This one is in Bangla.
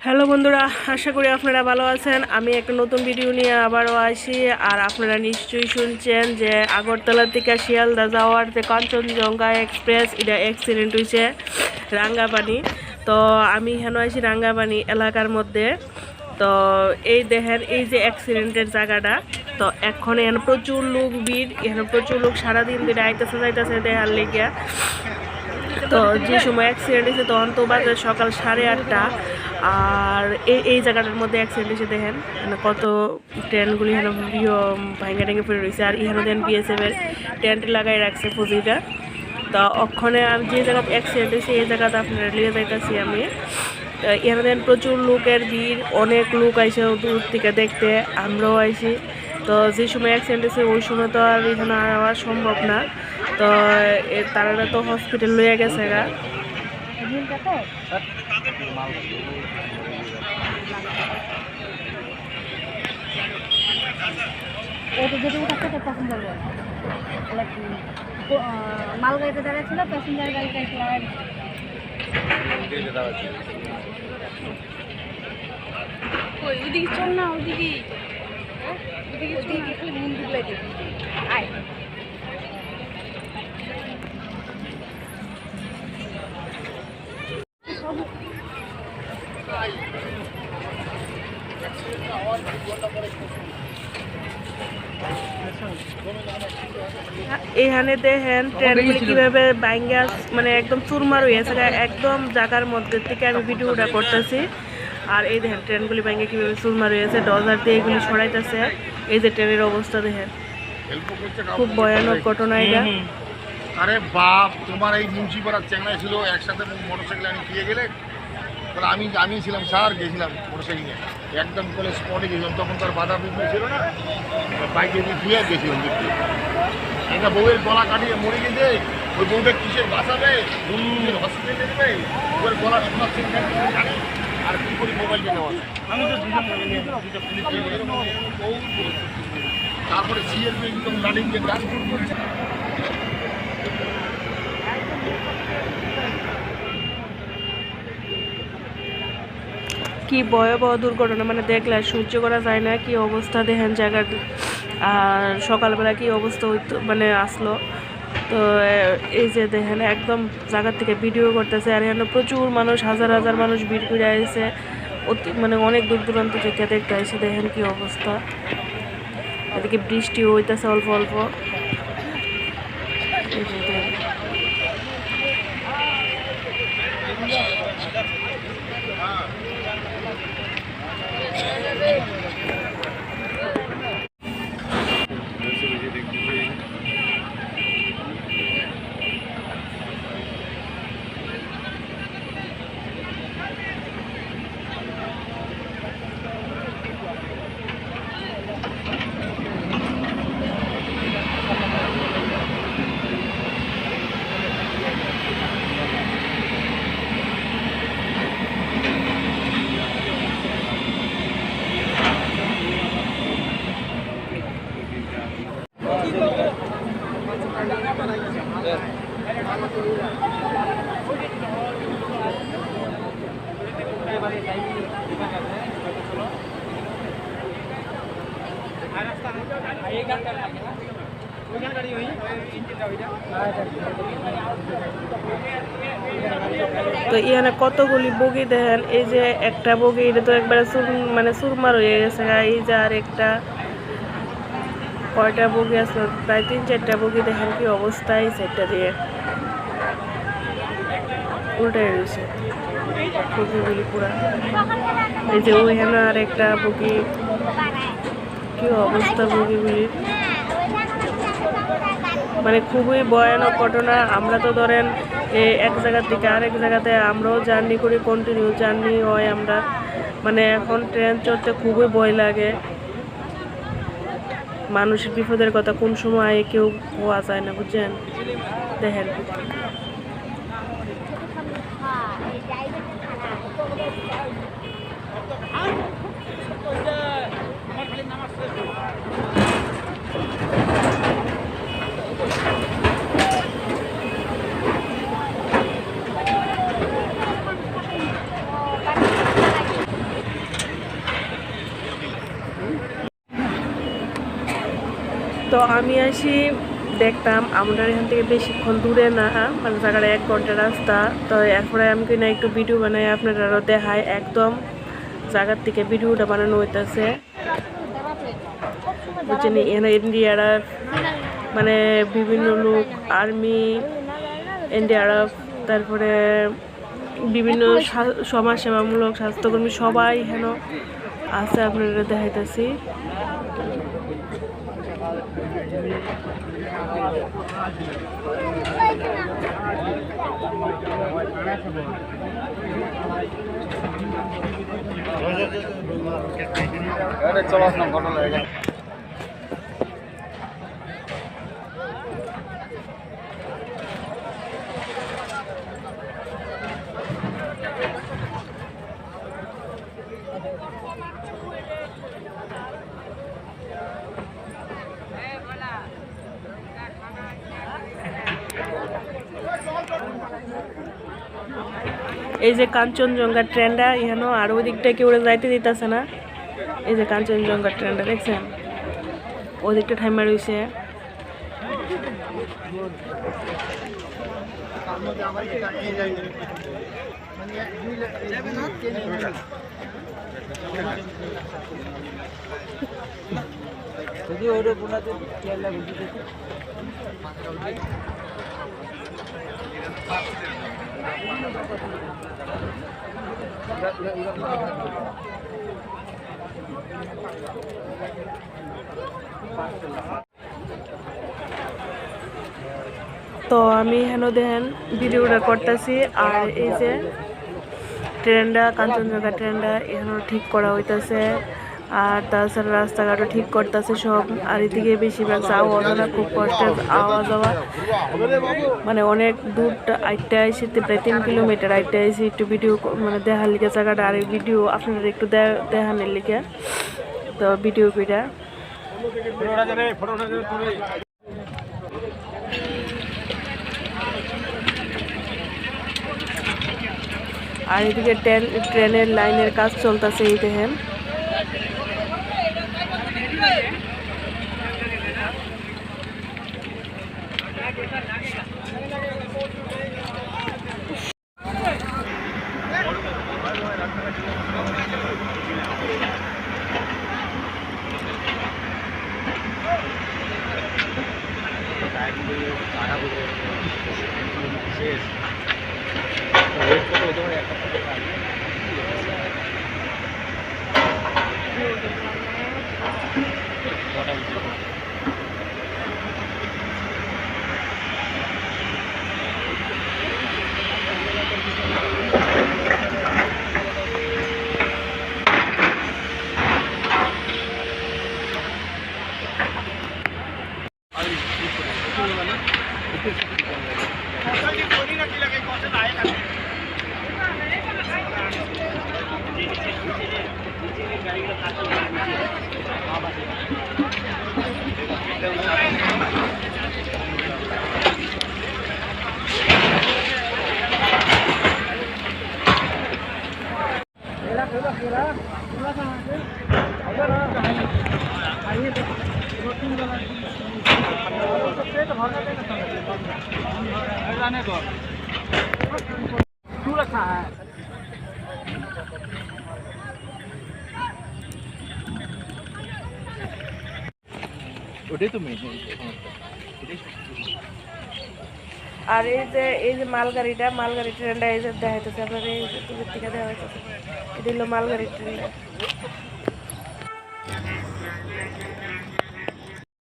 হ্যালো বন্ধুরা, আশা করি আপনারা ভালো আছেন। আমি একটা নতুন ভিডিও নিয়ে আবারও আসি। আর আপনারা নিশ্চয়ই শুনছেন যে আগরতলা থেকে শিয়ালদা যাওয়ার যে কাঞ্চনজঙ্ঘা এক্সপ্রেস এটা অ্যাক্সিডেন্ট হয়েছে রাঙ্গাপানি। তো আমি হেন আছি রাঙ্গাপানি এলাকার মধ্যে। তো এই দেখেন এই যে অ্যাক্সিডেন্টের জায়গাটা, তো এখন এখানে প্রচুর লোক ভিড়, এখানে প্রচুর লোক সারাদিন ধরে আইতেছে যাইতেছে দেখার লেগিয়া। তো যে সময় অ্যাক্সিডেন্ট হয়েছে তখন তো বাজে সকাল 8:30। আর এই জায়গাটার মধ্যে অ্যাক্সিডেন্ট হয়েছে দেখেন কত ট্রেনগুলি এখানে ভাঙ্গা ট্যাঙ্গে পড়ে রয়েছে। আর এখানে দেন বিএসএফের টেন্ট লাগাই রাখছে ফৌজিটা। তো ওখানে আমি যে জায়গাতে অ্যাক্সিডেন্ট হয়েছে এই জায়গাতে আপনারা লিয়ে যাইতেছি আমি। এখানে দেন প্রচুর লোকের ভিড়, অনেক লোক আইসে দূর থেকে দেখতে, আমরাও আইসি। তো যে সময় অ্যাক্সিডেন্ট হয়েছে ওই সময় তো আর এখানে আওয়া সম্ভব না। তো তারা তো হসপিটাল লইয়া গেছে গা। মালগাড়িতে দাঁড়িয়ে ছিল, প্যাসেঞ্জার গাড়িটা ওইদিকে চল না, ওইদিকে ওইদিকে খালি মন্দির লাগে। আয় এখানে দেখেন ট্রেনগুলি কিভাবে বাইঙ্গা মানে একদম চুরমার হয়েছে একদম জায়গার মধ্যে থেকে আমি ভিডিওটা করতেছি। আর এই দেখেন ট্রেনগুলি বাইঙ্গা কিভাবে চুরমার হয়েছে, ডজার দিয়ে এগুলি সরাইতেছে। এই যে ট্রেনের অবস্থা দেখেন, খুব ভয়ানক ঘটনা এটা। আরে বাপ, তোমার এই মুন্সিপাড়া চেঙ্গাই ছিল একসাথে মোটরসাইকেল আমি দিয়ে গেলে, তাহলে আমি ছিলাম স্যার, গেছিলাম মোটরসাইকেলে একদম করে স্পটে গেছিলাম। তখন তার বাধা বিঘ্ন ছিল না, বাইকে ধুয়ে গেছিলাম দেখতে। একটা বউয়ের গলা কাটিয়ে মরে গেছে, ওই বউটা কিসের বাঁচাবে, হসপিটালে দেবে, ওর গলা শোনাচ্ছে জানি। আর কি করি মোবাইল নেওয়া, আমি তো তারপরে সিএলপি একদম রানিং দিয়ে গান করছে। কি ভয়াবহ দুর্ঘটনা, মানে দেখলে সহ্য করা যায় না। কি অবস্থা দেখেন জায়গার। আর সকালবেলা কি অবস্থা হইতো মানে আসলো। তো এই যে দেখেন একদম জায়গার থেকে ভিডিও করতেছে। আর এখানে প্রচুর মানুষ, হাজার হাজার মানুষ ভিড় করে আসছে, মানে অনেক দূর দূরান্ত থেকে দেখতে আসছে। দেখেন কি অবস্থা। এদিকে বৃষ্টি হইতেছে অল্প অল্প। এই যে দেখেন তো এখানে কতগুলি বগি দেখেন। এই যে একটা বগি, এটা তো একবারে মানে চুরমার হয়ে গেছে। এই যে আর একটা, কয়টা বগি আসলো, প্রায় 3-4টা বগি। দেখেন কি অবস্থা, এই সাইডটা দিয়ে উল্টাই রয়েছে বগিগুলি পুরা। এই যে ওইখানে আর একটা বগি, কি অবস্থা বগিগুলির, মানে খুবই ভয়ানক ঘটনা। আমরা তো ধরেন এক জায়গা থেকে আরেক জায়গাতে আমরাও জার্নি করি, কন্টিনিউ জার্নি হয় আমরা। মানে এখন ট্রেন চড়তে খুবই ভয় লাগে। মানুষের বিপদের কথা কোন সময় কেউ হওয়া যায় না, বুঝছেন। দেখেন তো আমি আসি দেখতাম আমাদের এখান থেকে বেশিক্ষণ দূরে না, মানে জায়গাটা 1 ঘন্টা রাস্তা। তো এরপরে আমি কিনা একটু ভিডিও বানাই আপনারাও দেখায়, একদম জায়গার থেকে ভিডিওটা বানানো হইতেছে। বুঝছেন, এখানে এনডিআরএফ মানে বিভিন্ন লোক, আর্মি, এনডিআরএফ, তারপরে বিভিন্ন সমাজসেবামূলক স্বাস্থ্যকর্মী সবাই এখানে আছে, আপনারা দেখাইতেছি। এই যে কাঞ্চনজঙ্ঘা ট্রেনটা এখানে, আর ওই দিকটা কেউ যাইতে দিতেছে না। এই যে কাঞ্চনজঙ্ঘা ট্রেনটা দেখছেন, ওই দিকটা ঠাইমা রয়েছে। তো আমি এখানে দেখেন ভিডিওটা করতেছি, আর এই যে ট্রেনটা, কাঞ্চনজঙ্ঘা ট্রেনটা এখানে ঠিক করা হইতেছে, আর তাছাড়া রাস্তাঘাটও ঠিক করতেছে সব। আর এদিকে বেশিরভাগ আওয়াজ না, খুব কষ্টের আওয়াজ যাওয়া, মানে অনেক দূর আইটটা আইসি, প্রায় 3 কিলোমিটার আইটটা আইসি একটু ভিডিও মানে দেখার লিখে জায়গাটা, আর ভিডিও আপনারা একটু দেখানোর লিখে। তো ভিডিও কইরা আর এদিকে ট্রেনের লাইনের কাজ চলতেছে, এই দেখেন। আর এই যে মালগাড়ি ট্রেনটা এই যে দেখাইতেছে আপনার, এই যে দূরের থেকে দেওয়া হইতেছে, এটা হলো মালগাড়ি ট্রেনটা।